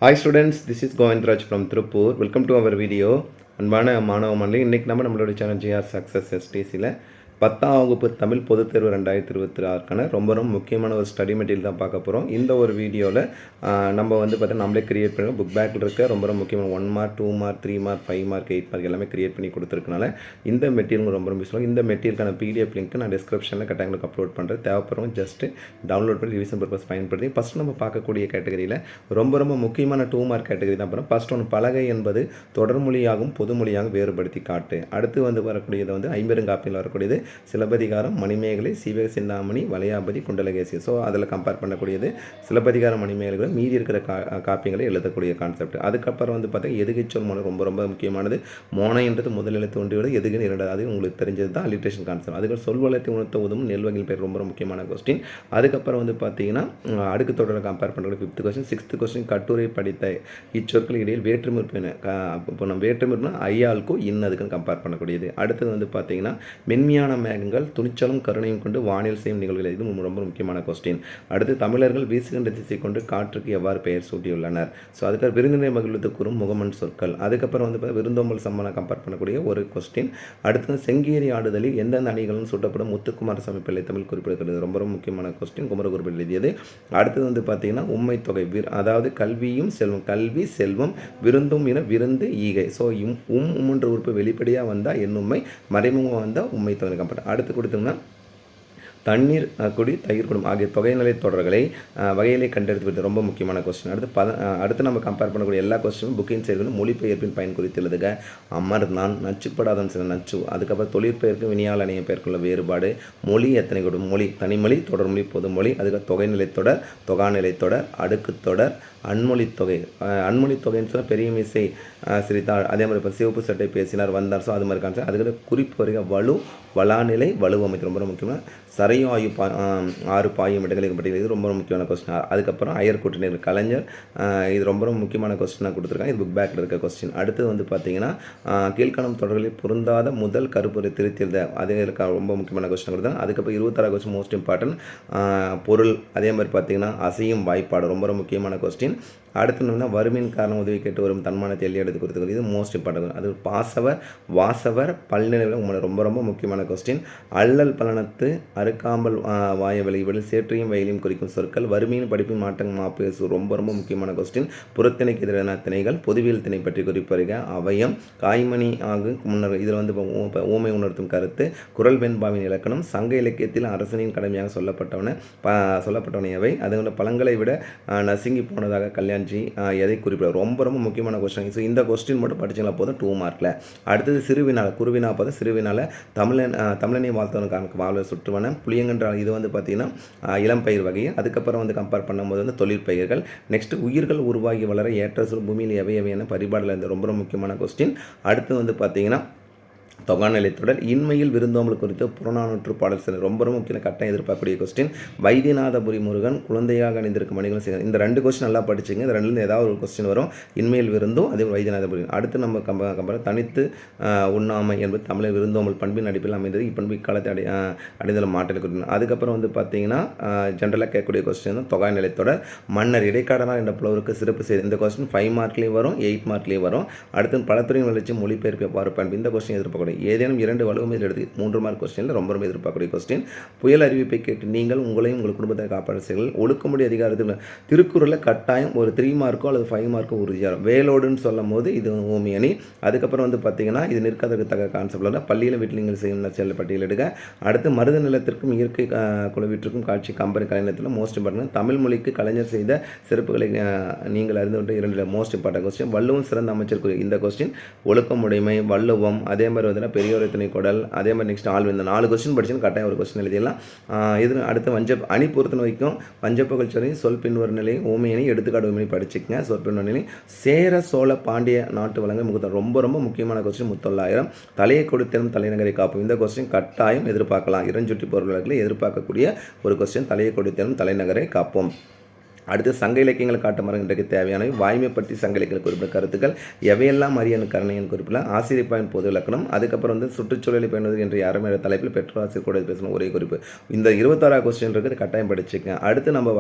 Hi students, this is Govindraj from Tirupur. Welcome to our video. அன்பான மாணவ மாணவி, இன்றைக்கி நம்மளோட சேனல் ஜிஆர் சக்ஸஸ் எஸ்டிசியில் 10ஆம் வகுப்பு தமிழ் பொதுத் தேர்வு 2026க்கான ரொம்ப முக்கியமான ஒரு ஸ்டடி மெட்டீரியல் தான் பார்க்க போகிறோம். இந்த ஒரு வீடியோவில் நம்ம பார்த்தீங்கன்னா நம்மளே கிரியேட் பண்ணுறோம். புக் பேக்கில் இருக்க ரொம்ப முக்கியமான 1 mark 2 mark 3 mark 5 mark 8 mark எல்லாமே கிரியேட் பண்ணி கொடுத்துருக்கனால இந்த மெட்டீரியல் ரொம்ப யூஸ்ஃபுல்லாக. இந்த மெட்டீரியலுக்கான பிடிஎஃப் லிங்க் நான் டிஸ்கிரிப்ஷனில் கட்டாயங்களுக்கு அப்லோட் பண்ணுறேன். தேவைப்படுறவங்க ஜஸ்ட்டு டவுன்லோட் பண்ணி ரிவிஷன் பர்பஸ் பயன்படுத்தி ஃபஸ்ட் நம்ம பார்க்கக்கூடிய கேட்டகரியில் ரொம்ப முக்கியமான 2 மார்க் கேட்டகரி தான் பண்ணுறோம். ஃபஸ்ட் ஒன்று பலகை என்பது தொடர்மொழியாகவும் பொதுமொழியாகவும் வேறுபடுத்தி காட்டு. அடுத்து வரக்கூடியது 50 வரக்கூடியது சிலப்பதிகாரம், மணிமேகலை, சீவக சிந்தாமணி, வளையாபதி, குண்டலகேசி. ஸோ அதில் கம்பேர் பண்ணக்கூடியது சிலப்பதிகாரம், மணிமேகலை மீதி இருக்கிற காப்பியங்களை எழுதக்கூடிய கான்செப்ட். அதுக்கப்புறம் பார்த்தீங்கன்னா எதுகைச்சொல் மோனை ரொம்ப முக்கியமானது. மோனைன்றது முதல் எழுத்து ஒன்றியோட எதுகுன்னு இரண்டாவது, அது உங்களுக்கு தெரிஞ்சது தான் அலிட்ரேஷன் கான்செப்ட். அதுக்கு சொல்வளத்தை உணர்த்த உதவும் நெல்வகையில் பேர் ரொம்ப முக்கியமான கொஸ்டின். அதுக்கப்புறம் பார்த்தீங்கன்னா அடுக்கு தொடரை கம்பேர் பண்ணுறது 5th கொஸ்டின். 6th கொஸ்டின் கட்டுரை படித்த இச்சொற்கள் இடையில் வேற்றுமை இருப்பேன். இப்போ நம்ம வேற்றுமைனா ஐயாளுக்கும் இன்னதுக்குன்னு கம்பேர் பண்ணக்கூடியது. அடுத்தது பார்த்தீங்கன்னா மென்மையான மேகங்கள் துணிச்சலும் கருணையும் கொண்டு வானில் செய்யும் நிகழ்வுகள். இது ரொம்ப முக்கியமான கொஸ்டின். அடுத்து தமிழர்கள் வீசுகின்ற திசை கொண்டு காற்றுக்கு எவ்வாறு பெயர் சூட்டியுள்ளனர். ஸோ அதுக்கு விருந்தினை மகிழ்வுக்கு கூறும் முகமன் சொற்கள். அதுக்கப்புறம் விருந்தோம்பல் சம்பளம் கம்பேர் பண்ணக்கூடிய ஒரு கொஸ்டின். அடுத்து செங்கேரி ஆடுதலில் எந்தெந்த அணிகளும் சூட்டப்படும் முத்துக்குமாரசாமி பிள்ளை தமிழ் குறிப்பிடுகிறது. ரொம்ப முக்கியமான கொஸ்டின். குமரகுருபில் எழுதியது. அடுத்தது பார்த்தீங்கன்னா உண்மை தொகை, அதாவது கல்வியும் செல்வம், கல்வி செல்வம் விருந்தும் என விருந்து ஈகை. ஸோ என்ற உறுப்பு வெளிப்படையாக வந்தால் என்னுண்மை, மறைமுகமாக வந்தால் உண்மை தொகை கம்பேர். அடுத்து கொடுத்தோம்னா தண்ணீர் குடி தயிர் குடும் ஆகிய தொகைநிலை தொடர்களை வகையிலே கண்டெடுத்து ரொம்ப முக்கியமான கொஸ்டின். அடுத்து நம்ம கம்பேர் பண்ணக்கூடிய எல்லா கொஸ்டினும் புக்கின் செய்து மொழிபெயர்ப்பின் பயன் குறித்து எழுதுக. அமர்ந்தான், நச்சுப்படாதன் சில நச்சு. அதுக்கப்புறம் தொழிற்பெயர்க்கு வினியால் அணைய பெயர்க்குள்ள வேறுபாடு, மொழி எத்தனை கொடும் மொழி, தனிமொழி, தொடர்மொழி, பொதுமொழி, அதுக்கு தொகைநிலை தொடர், தொகாநிலை தொடர், அடுக்கு தொடர், அன்மொழி தொகை. அன்மொழி தொகைன்னு சொன்னால் பெரிய மிசை சிரித்தாள், அதே மாதிரி இப்போ சிவப்பு சட்டை பேசினார் வந்தார். ஸோ அது மாதிரி கான்செப்ட். அதுக்கு குறிப்பு வருக வலு, வளாநிலை, வலு அமைக்க ரொம்ப முக்கியமான சரையும் ஆறு பாயும் இடங்களுக்கு பட்டியல். இது ரொம்ப முக்கியமான கொஸ்டின். அதுக்கப்புறம் அயர் கூட்டினர் கலைஞர். இது ரொம்ப முக்கியமான கொஸ்டினாக கொடுத்துருக்காங்க. இது புக் பேக்கில் இருக்க கொஸ்டின். அடுத்து பார்த்தீங்கன்னா கீழ்காணும் தொடர்களில் பொருந்தாத முதல் கருப்பொருளை திருத்தியது. அதே ரொம்ப முக்கியமான கொஸ்டின் கொடுத்தாங்க. அதுக்கப்புறம் 26 கொஸ்டின் மோஸ்ட் இம்பார்ட்டன்ட் பொருள். அதே மாதிரி பார்த்தீங்கன்னா அசையும் வாய்ப்பாடு ரொம்ப முக்கியமான கொஸ்டின். அடுத்து வறுமையின் காரணம் உதவி கேட்டு வரும் தன்மானத்தை எள்ளி எடுத்து கொடுத்துக்கிறது. இது மோஸ்ட் இம்பார்ட்டன்ட். அது பாசவர், வாசவர், பல்நிலையில் உங்களுக்கு ரொம்ப முக்கியமான கொஸ்டின். அல்லல் பலனத்து அறுக்காம்பல் வாய விளைவுகளில் சேற்றையும் வயலையும் குறிக்கும் சொற்கள். வறுமையின் படிப்பின் மாற்றம் மாப்பேசு ரொம்ப முக்கியமான கொஸ்டின். புறத்திணைக்கு எதிரான திணைகள், பொதுவியல் திணை பற்றி குறிப்பறிக. அவயம், காய்மணி ஆகும் முன்னர். இதில் ஊமை உணர்த்தும் கருத்து, குரல் வெண்பாவின் இலக்கணம், சங்க இலக்கியத்தில் அரசனின் கடமையாக சொல்லப்பட்டவனையவை. அது பழங்களை விட நசுங்கி போனதாக கல்யாண்ஜி எதை குறிப்பிட ரொம்ப முக்கியமான கொஸ்டின். ஸோ இந்த கொஸ்டின் மட்டும் படிச்சிங்களா போதும் 2 மார்க்கில். அடுத்தது சிறுவினால, குருவினா போதும் சிறுவினால தமிழனை வாழ்த்தவனுக்கு வாழ்வை சுற்றுவன புளியங்கன்றால். இது பார்த்தீங்கன்னா இளம்பயிர் வகை. அதுக்கப்புறம் கம்பேர் பண்ணும்போது தொழிற்பயிர்கள். நெக்ஸ்ட் உயிர்கள் உருவாகி வளர ஏற்ற சொல் பூமியில் எவையவையான பரிபாடில் இருந்து ரொம்ப முக்கியமான கொஸ்டின். அடுத்து பார்த்தீங்கன்னா தொகாநிலை தொடர். இன்மையில் விருந்தோம்பல் குறித்து புறநானூற்று பாடல் சில ரொம்ப முக்கிய கட்டம் எதிர்பார்க்கக்கூடிய கொஸ்டின். வைத்தியநாதபுரி முருகன் குழந்தையாக அணிந்திருக்கும் மணிகளும் செய்யணும். இந்த 2 கொஸ்டின் நல்லா படிச்சுங்க. இந்த 2லேருந்து ஏதாவது ஒரு கொஸ்டின் வரும். இன்மையில் விருந்தும் அதே வைத்தியநாதபுரி. அடுத்து நம்ம கம்பேர் தனித்து உண்ணாமை என்பது தமிழர் விருந்தோம்பல் பண்பின் அடிப்பில் அமைந்தது. இப்பண்பு இக்காலத்தை அடைதல் மாற்றல் குறிப்பிடும். அதுக்கப்புறம் பார்த்தீங்கன்னா ஜென்ரலாக கேட்கக்கூடிய கொஸ்டின் தான் தொகாநிலை தொடர். மன்னர் இடைக்காடனார் என்ற புலவருக்கு சிறப்பு செய்து. இந்த கொஸ்டின் 5 மார்க்லேயும் வரும், 8 மார்க்லேயும் வரும். அடுத்து பலத்துறையின் வளர்ச்சி மொழிபெயர்ப்பு எவ்வாறு பண்பு. இந்த கொஸ்டின் எதிர்பார்க்கக்கூடிய ஏதேனும் 2 வலுமையில் எடுத்து 3 மார்க் கொஸ்டினில் ரொம்ப எதிர்பார்க்கக்கூடிய கொஸ்டின். புயல் அறிவிப்பை கேட்டு நீங்கள் உங்களையும் உங்கள் குடும்பத்தை காப்பாற்ற செய்கள். ஒழுக்கமுடி அதிகாரத்தில் திருக்குறளில் கட்டாயம் ஒரு 3 மார்க்கோ அல்லது 5 மார்க்கோ உறுதியாக வேலோடுன்னு சொல்லும் போது இது ஓமி அணி. அதுக்கப்புறம் பார்த்தீங்கன்னா இது நிற்காதற்கு தக்க கான்செப்டில் பள்ளியில் வீட்டில் நீங்கள் செய்யும் நச்சல் பட்டியல் எடுக்க. அடுத்து மருத நிலத்திற்கும் இயற்கை குழுவிற்கும் காட்சி கம்பெனி கலைஞத்தில் மோஸ்ட் இம்பார்ட்டன்ட். தமிழ் மொழிக்கு கலைஞர் செய்த சிறப்புகளை நீங்கள் அறிந்து கொண்டு 2 மோஸ்ட் இம்பார்ட்டன்ட் கொஸ்டின். வள்ளுவம் சிறந்த அமைச்சர் இந்த கொஸ்டின். ஒழுக்கமுடைமை, வள்ளுவம், அதே மாதிரி பெரியோர் எத்தனை கொடல், அதே மாதிரி நெக்ஸ்ட் ஆழ்வு. இந்த 4 கொஸ்டின் படிச்சுன்னு கட்டாயம் ஒரு கொஸ்டின் எழுதிடலாம். இது அடுத்து அணி பொறுத்தன வைக்கும் வஞ்சப்புகழ் சொல்லி சொல் பின்வரும் நிலை ஓமையணி எடுத்துக்காடு ஓமையை படிச்சுக்கங்க. சொல் பின்வரும் நிலை சேர சோழ பாண்டிய நாட்டு வழங்க முகத்தம் ரொம்ப முக்கியமான கொஸ்டின். 39,000 தலையை கொடுத்தனும் தலைநகரை காப்போம். இந்த கொஸ்டின் கட்டாயம் எதிர்பார்க்கலாம். இரஞ்சுட்டி பொருள்களை எதிர்பார்க்கக்கூடிய ஒரு கொஸ்டின். தலையை கொடுத்தனும் தலைநகரை காப்போம். அடுத்து சங்க இலக்கியங்கள் காட்டுமாறு இன்றைக்கு தேவையானவை வாய்மை பற்றி சங்க இலக்கியங்கள் குறிப்பிட்ட கருத்துக்கள் எவையெல்லாம் அரியன் கருணையின் குறிப்பில் ஆசிரியர் பயன் பொது இலக்கணம் அதுக்கப்புறம் வந்து சுற்றுச்சூழலை பயன்படுவது என்ற யாருமே தலைப்பில் பெற்றோராசிரியர் கூட பேசணும் ஒரே குறிப்பு. இந்த 26 கொஸ்டின் இருக்குது, கட்டாயம் படிச்சுக்கங்க. அடுத்து நம்ம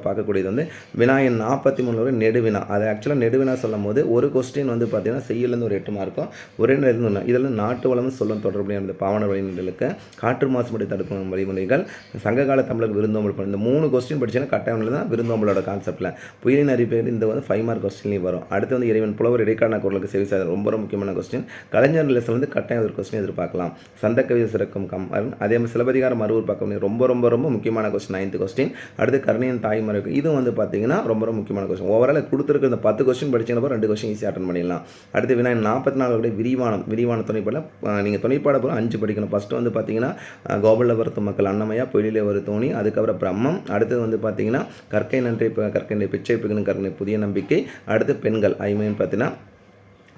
பார்க்கக்கூடியது வந்து வினாயன் 43 நெடுவினா. அது ஆக்சுவலாக நெடுவினா சொல்லும் போது ஒரு கொஸ்டின் வந்து பார்த்தீங்கன்னா செய்யலேருந்து ஒரு 8 மார்க்கும் ஒரே நேரம் இதில் நாட்டு வளமும் சொல்லும் தொடர்புடைய பாவன வழிமுறைகளுக்கு காற்று மாசுபடி தடுப்பு வழிமுறைகள் சங்ககால தமிழர் விருந்தோம்பல் இந்த 3 கொஸ்டின் படிச்சீங்கன்னா கட்டாயம் தான் விருந்தோம்பலோட கான்செப்டில் புயலின் அறிவிப்பு இந்த வந்து 5 மார்க் கொஸ்டின்லையும் வரும். அடுத்து வந்து இறைவன் புலவர் இடைக்கான குரலுக்கு செவி சார் ரொம்ப முக்கியமான கொஸ்டின். கலைஞர் லெசன் வந்து கட்டாயம் ஒரு கொஸ்டின் எதிர்பார்க்கலாம். சந்தக்கவிதை சிறக்கும் கம்பன் அதே மாதிரி சிலப்பதிகாரம் மறுவூர் பார்க்க ரொம்ப முக்கியமான கொஸ்டின் 9th கொஸ்டின். அடுத்து கருணையின் தாய்மறை இது வந்து பார்த்தீங்கன்னா ரொம்ப முக்கியமான கொஸ்டின். ஓவரால் கொடுத்துருக்க இந்த 10 கொஸ்டின் படிச்சீங்கன்னா 2 கொஸ்டின் ஈஸியாக அட்டன் பண்ணிடலாம். அடுத்து வினா 44 விரிவான துணைப்பாட நீங்கள் துணைப்பாட போல 5 படிக்கணும். ஃபஸ்ட்டு வந்து பார்த்தீங்கன்னா கோபல்லபுரத்து மக்கள் அன்னமையா பொயிலே ஒரு தோணி அதுக்கப்புறம் பிரம்மம். அடுத்து வந்து பார்த்தீங்கன்னா கற்கை நன்றி கற்கை பிச்சை கற்கை புதிய நம்பிக்கை. அடுத்து பெண்கள் ஐமைன்னு பார்த்தீங்கன்னா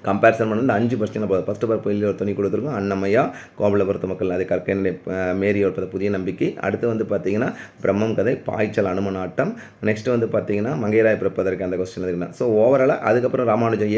கம்பேரிசன் பண்ணி 5 பர்சன்ட் ஃபஸ்ட்டு பார் பொயிலில் ஒரு துணி கொடுத்துருக்கோம். அன்னமையா கோபலபுரத்து மக்கள் அது கற்கை மேரியோட புதிய நம்பிக்கை. அடுத்து வந்து பார்த்தீங்கன்னா பிரம்மம் கதை பாய்ச்சல் அனுமனாட்டம். நெக்ஸ்ட் வந்து பார்த்தீங்கன்னா மங்கையராய பிறப்பதற்கு அந்த கொஸ்டின் இருக்குன்னா. ஸோ ஓவராலாக அதுக்கப்புறம் ராமானுஜம்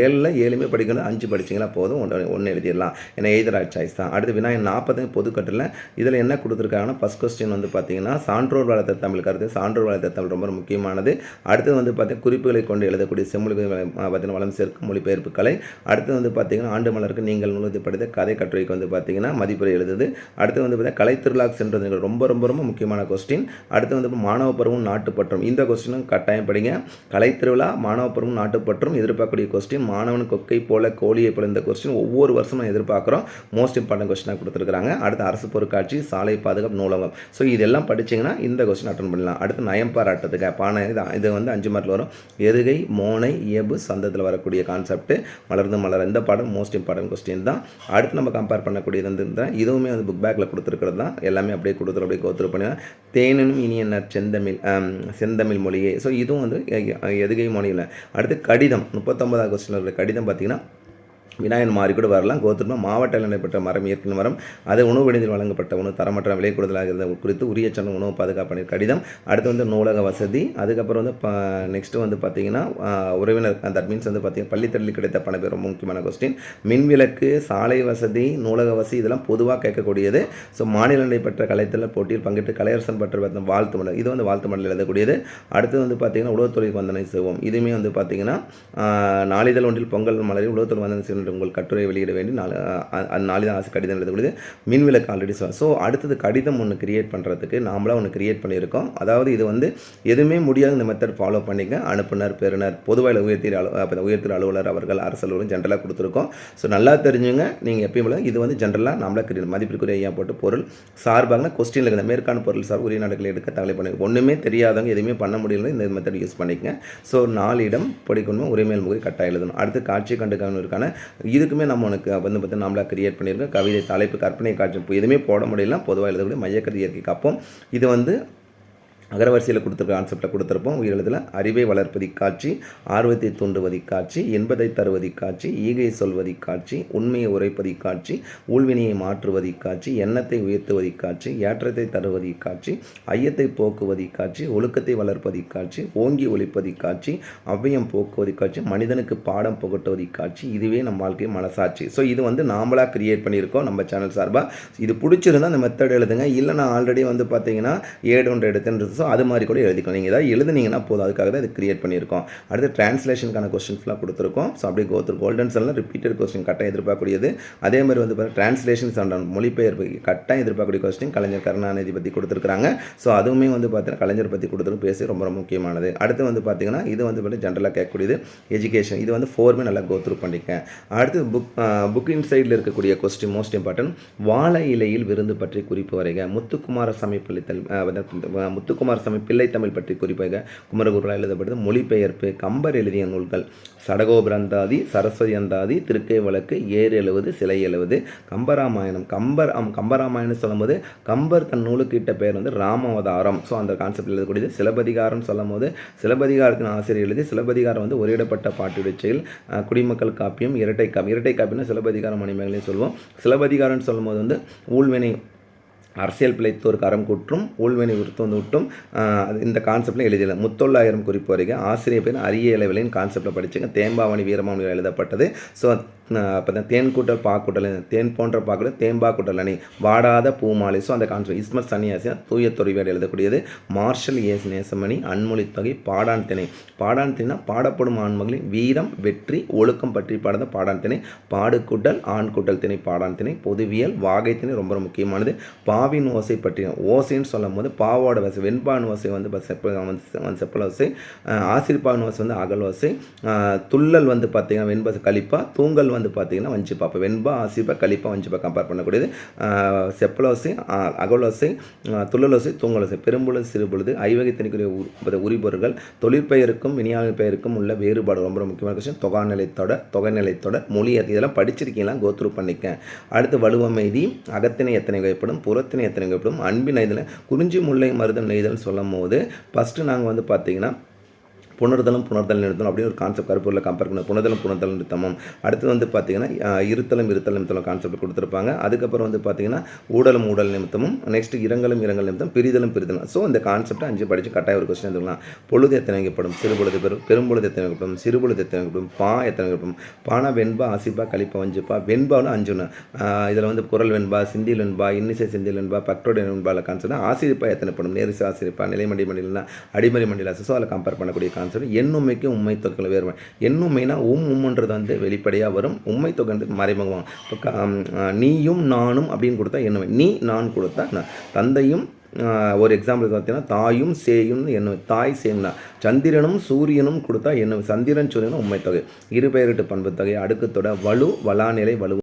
7மே படிக்கணும். 5 படிச்சிங்களா போதும், ஒன்று எழுதிடலாம். ஏன்னா எய்தர் சாய்ஸ் தான். அடுத்து வினாயன் 40 பொதுக்கட்டில் இதில் என்ன கொடுத்துருக்காங்கன்னா ஃபஸ்ட் கொஸ்டின் வந்து பார்த்தீங்கன்னா சான்றோர் வளர்த்த தமிழ் கருத்து. சான்றோர் வளர்த்த தமிழ் ரொம்ப முக்கியமானது. அடுத்து வந்து பார்த்தீங்கன்னா குறிப்புகளை கொண்டு எழுதக்கூடிய செம்மொழி பார்த்தீங்கன்னா வளம் சேர்க்கும் மொழிபெயர்ப்பு கலை. அடுத்து வந்து பார்த்தீங்கன்னா ஆண்டு மலருக்கு நீங்கள் நூலத்தை படித்த கதை கட்டுரைக்கு வந்து பார்த்தீங்கன்னா மதிப்புரை எழுதுது. அடுத்து வந்து பார்த்தீங்கன்னா கலைத்திருவிழாக்கு சென்றது ரொம்ப முக்கியமான கொஸ்டின். அடுத்து வந்து மாணவ பருவம் நாட்டுப்பற்றும் இந்த கொஸ்டினும் கட்டாயம் படிங்க. கலைத்திருவிழா மாணவ பருவம் நாட்டுப்பற்றும் எதிர்பார்க்கக்கூடிய கொஸ்டின். மாணவன் கொக்கை போல கோழியை போல இந்த கொஸ்டின் ஒவ்வொரு வருஷமும் எதிர்பார்க்குறோம். மோஸ்ட் இம்பார்ட்டன்ட் கொஸ்டினாக கொடுத்துருக்காங்க. அடுத்து அரசு பொருட்காட்சி சாலை பாதுகாப்பு நூலகம். ஸோ இதெல்லாம் படிச்சிங்கன்னா இந்த கொஸ்டின் அட்டன் பண்ணலாம். அடுத்து நயம் பாராட்டத்துக்கு பானை இது வந்து 5 மார்க்கில் வரும். எதுகை மோனை இயல்பு சந்தத்தில் வரக்கூடிய கான்செப்ட் மலர்ந்து மலர் இந்த பாடம் மோஸ்ட் இம்பார்ட்டன்ட் கொஸ்டின் தான். அடுத்து நம்ம கம்பேர் பண்ணக்கூடியது வந்து இதுவுமே வந்து புக் பேக்கில் கொடுத்துருக்கிறது தான். எல்லாமே அப்படியே கோத்ரூ பண்ணி தேனினும் இனிய செந்தமிழ் மொழியே. ஸோ இதுவும் வந்து எதுகை மொழியில். அடுத்து கடிதம் 39வது கொஸ்டின் கடிதம் பார்த்தீங்கன்னா விநாயகன் மாறி கூட வரலாம். கோத்திரம் மாவட்ட நடைபெற்ற மரம் இயற்கை மரம் அது உணவு விடுதியில் வழங்கப்பட்ட உணவு தரமற்ற விலை கூடுதலாக குறித்து உரிய சொன்ன உணவு பாதுகாப்பு கடிதம். அடுத்து வந்து நூலக வசதி. அதுக்கப்புறம் வந்து நெக்ஸ்ட்டு வந்து பார்த்தீங்கன்னா உறவினர் தட் மீன்ஸ் வந்து பார்த்தீங்கன்னா பள்ளித்தள்ளில் கிடைத்த பண பேர் ரொம்ப முக்கியமான கொஸ்டின். மின்விளக்கு சாலை வசதி நூலக வசதி இதெல்லாம் பொதுவாக கேட்கக்கூடியது. ஸோ மாநில நடைபெற்ற கலைத்தல் போட்டியில் பங்கிட்டு கலையரசன் பற்ற வாழ்த்து மடல் இது வந்து வாழ்த்து மடல் எழுதக்கூடியது. அடுத்து வந்து பார்த்தீங்கன்னா உழவுத்துறை வந்தனை செய்வோம். இதுவுமே வந்து பார்த்தீங்கன்னா நாளிதழ் ஒன்றில் பொங்கல் மலரில் உழவுத்துறை வந்தனை செய்வோம் உங்கள் கட்டுரை வெளியிட வேண்டி நாளிதழ் ஆசை கடிதம் எழுதக்கூடியது. மின்விளக்கு ஆல்ரெடி ஸோ அடுத்தது கடிதம் ஒன்று கிரியேட் பண்ணுறதுக்கு நாமளாக ஒன்று கிரியேட் பண்ணியிருக்கோம். அதாவது இது வந்து எதுவுமே முடியாது இந்த மெத்தட் ஃபாலோ பண்ணிக்க. அனுப்புனர் பெறுனர் பொதுவாக உயர்த்திய அலுவலர் அவர்கள் அரசலுவலர் ஜென்ரலாக கொடுத்துருக்கோம். ஸோ நல்லா தெரிஞ்சுங்க. நீங்கள் எப்பயும் இது வந்து ஜென்ரலாக நாமளாக கிரியேட் மதிப்பிற்குரிய ஐயா போட்டு பொருள் சார்பாக கொஸ்டினில் இருக்கிற மேற்கான பொருள் சார் உரிய நாடுகளை எடுக்க தகவலை பண்ணி ஒன்றுமே தெரியாதவங்க எதுவுமே பண்ண முடியல இந்த மெத்தட் யூஸ் பண்ணிக்கங்க. ஸோ 4 இடம் படிக்கணும் உரிமையில் முறை கட்டாயம் எழுதணும். அடுத்து காட்சி கண்டுக்கான இதுக்குமே நம்ம உனக்கு வந்து பார்த்தீங்கன்னா நம்மளா கிரியேட் பண்ணியிருக்கோம். கவிதை தலைப்பு கற்பனை காட்சி எதுவுமே போட முடியல. பொதுவாக எழுதக்கூடிய மையக்கருதி இயற்கை காப்போம். இது வந்து அகரவரிசையில் கொடுத்துருக்க கான்செப்டில் கொடுத்துருப்போம். உயிரெழுத்தில் அறிவை வளர்ப்பதி காட்சி ஆர்வத்தை தூண்டுவதி காட்சி என்பதை தருவதி காட்சி ஈகை சொல்வதி காட்சி உண்மையை உரைப்பதி காட்சி ஊழ்வினையை மாற்றுவதி காட்சி எண்ணத்தை உயர்த்துவதி காட்சி ஏற்றத்தை தருவதி காட்சி ஐயத்தை போக்குவதி காட்சி ஒழுக்கத்தை வளர்ப்பதி காட்சி ஓங்கி ஒழிப்பதி காட்சி அவ்வியம் போக்குவதி காட்சி மனிதனுக்கு பாடம் புகட்டுவதி காட்சி இதுவே நம்ம வாழ்க்கை மனசாட்சி. ஸோ இது வந்து நாமளாக கிரியேட் பண்ணியிருக்கோம் நம்ம சேனல் சார்பாக. இது பிடிச்சிருந்தா அந்த மெத்தட் எழுதுங்க. இல்லை நான் ஆல்ரெடி வந்து பார்த்தீங்கன்னா ஏடு ஒன்று எடுத்துன்றது ஸோ அது மாதிரி கூட எழுதிக்கலாம். நீங்கள் ஏதாவது எழுதுனீங்கன்னா போதும். அதுக்காக தான் இது கிரியேட் பண்ணியிருக்கோம். அடுத்து டிரான்ஸ்லேஷனுக்கான கொஸ்டின்ஸ்லாம் கொடுத்துருக்கோம். ஸோ அப்படியே கோல்டன் செல்லாம் ரிப்பீட்டட் கொஸ்டின் கட்டாயம் எதிர்பார்க்கக்கூடியது. அதே மாதிரி வந்து பார்த்தீங்கன்னா டிரான்ஸ்லேஷன் சார்ந்த மொழிபெயர்ப்பு கட்டாயம் எதிர்பார்க்கக்கூடிய கொஸ்டின் கலைஞர் கருணாநிதி பற்றி கொடுத்துருக்காங்க. ஸோ அதுவுமே வந்து பார்த்தீங்கன்னா கலைஞர் பற்றி கொடுத்துருக்கு பேசி ரொம்ப முக்கியமானது. அடுத்து வந்து பார்த்தீங்கன்னா இது வந்து பார்த்தீங்கன்னா ஜென்ரலாக கேட்கக்கூடியது எஜுகேஷன். இது வந்து 4மே நல்லா கோத்ரூ பண்ணிக்க. அடுத்து புக் இன்சைடில் இருக்கக்கூடிய கொஸ்டின் மோஸ்ட் இம்பார்ட்டன்ட் வாழை இலையில் விருந்து பற்றி குறிப்பு வரைக முத்துக்குமாரசாமி பிள்ளை தமிழ் பற்றி குறிப்பாக குமரகுருவால் எழுதப்பட்டது. மொழிபெயர்ப்பு கம்பர் எழுதிய நூல்கள் சடகோபுரந்தாதி சரஸ்வதி அந்தாதி திருக்கை வழக்கு ஏறு எழுவது சிலை எழுவது கம்பராமாயணம். கம்பராமாயணம் சொல்லும்போது கம்பர் தன் நூலுக்கு இட்ட பேர் வந்து ராமாவதாரம். ஸோ அந்த கான்செப்ட் எழுதக்கூடியது. சிலப்பதிகாரம் சொல்லும் போது சிலப்பதிகாரத்தின் ஆசிரியர் எழுதி சிலப்பதிகாரம் வந்து ஒரேடப்பட்ட பாட்டுடைய செயல் குடிமக்கள் காப்பியம் இரட்டை காப்பியம்னா சிலப்பதிகாரம் மணிமேகலையும் சொல்லுவோம். சிலப்பதிகாரம்னு சொல்லும் போது வந்து ஊழ்வினை அரசியல் பிழைத்தோருக்கு அறம் கூற்றும் ஊழ்வினை உறுத்தொந்து விட்டும் இந்த கான்செப்டில் எழுதியல முத்தொள்ளாயிரம் குறிப்பு வரைக்கும் ஆசிரியர் பேர் அரிய இளவிலின் கான்செப்டில் படிச்சுங்க. தேம்பாவணி வீரமாவணி எழுதப்பட்டது. ஸோ அப்போ தான் தேன் கூட்டல் பாக்கூட்டல் தேன் போன்ற பாக்கூட்டல் தேம்பா கூட்டல் அணி வாடாத பூமாலை. ஸோ அந்த கான்செப்ட் இஸ்மத் சன்னியாசி தூய தொழிவேடு எழுதக்கூடியது. மார்ஷல் ஏஸ் நேசமணி அன்மொழித் தொகை பாடான் திணை. பாடான் திணைனா பாடப்படும் ஆண்மகளின் வீரம் வெற்றி ஒழுக்கம் பற்றி பாடாத பாடான் திணை. பாடுக்கூட்டல் ஆண் கூட்டல் திணை பாடான் திணை. பொதுவியல் வாகை திணை ரொம்ப முக்கியமானது. பாவின் ஓசை பற்றி ஓசைன்னு சொல்லும் போது பாவோட வசை வெண்பான் ஓசை வந்து செப்பல் ஓசை, ஆசிரிப்பான் ஓசை வந்து அகல் ஓசை, துள்ளல் வந்து பார்த்தீங்கன்னா வெண்பா கலிப்பா, தூங்கல் வந்து பார்த்தீங்கன்னா வஞ்சிப்பா. அப்போ வெண்பா ஆசிரிப்பா கலிப்பா வஞ்சிப்பா கம்பேர் பண்ணக்கூடியது. செப்பலோசை அகலோசை துள்ளலோசை தூங்கலோசை. பெரும்பொழுது சிறுபொழுது ஐவகை திணைக்குரிய உரிபொருள்கள் தொழிற்பெயருக்கும் வினியாளர் பெயருக்கும் உள்ள வேறுபாடு ரொம்ப முக்கியமான கொஸ்டின். தொகைநிலைத்தொடர் மொழி இதெல்லாம் படிச்சிருக்கீங்களா, கோத்ரூ பண்ணிக்க. அடுத்து வலுவமைதி அகத்தினை எத்தனை வகைப்படும் புறத்தினை எத்தனை வகைப்படும் அன்பின் ஐதில் குறிஞ்சி முல்லை மருதம் நெய்தல் சொல்லும் போது ஃபஸ்ட்டு நாங்கள் வந்து பார்த்தீங்கன்னா புணர்தலும் நிறுத்தம் அப்படின்னு ஒரு கான்செப்ட் கருப்பூரில் கம்பேர் பண்ண புணர்தலும் நிறுத்தமும். அடுத்து வந்து பார்த்தீங்கன்னா இருத்தலும் கான்செப்ட் கொடுத்துருப்பாங்க. அதுக்கப்புறம் வந்து பார்த்தீங்கன்னா ஊடல் நிமித்தமும், நெக்ஸ்ட் இரங்கல் நிமித்தம், பிரிதலும். ஸோ இந்த கான்செப்ட் 5 படித்து கட்டாய ஒரு கொஸ்டின் எடுத்துக்கலாம். பொழுது எத்தனை வகைப்படும், சிறுபொழுது பெரும்பொழுது எத்தனை வகைப்படும், சிறுபொழுது எத்தனை வகைப்படும், பா எத்தனை வகைப்படும். பானா வெண்பா ஆசிப்பா கலிப்பா வஞ்சிப்பா. வெண்பாவில் 5 இதில் வந்து குரல் வெண்பா, சிந்தில் வெண்பா, இன்னிசை சிந்தில் வெண்பா, பக்டோட வெண்பாவில் கான்செப்ட். ஆசிரிப்பா எத்தனை படும், நேரிசை ஆசிரிப்பா, நிலைமண்டி மண்டிலாம் அடிமறி மண்டிலா. ஸோ அதில் கம்பேர் பண்ணக்கூடிய கான்செப்ட். எண்ணுமைக்கு உண்மை தொகைகள் வேறு. எண்ணுமைனா உம்ன்றது வந்து வெளிப்படையாக வரும், உண்மை தொகை மறைமுகம். இப்போ நீயும் நானும் அப்படின்னு கொடுத்தா எண்ணுமை, நீ நான் கொடுத்தா தந்தையும். ஒரு எக்ஸாம்பிள் பார்த்தீங்கன்னா தாயும் சேயும் என்ன தாய் சேம்னா. சந்திரனும் சூரியனும் கொடுத்தா என்ன சந்திரன் சூரியனும் உண்மை தொகை. இருபெயரிட்டு பண்பு தொகை அடுக்குத்தொடர் வலு வளாநிலை வலு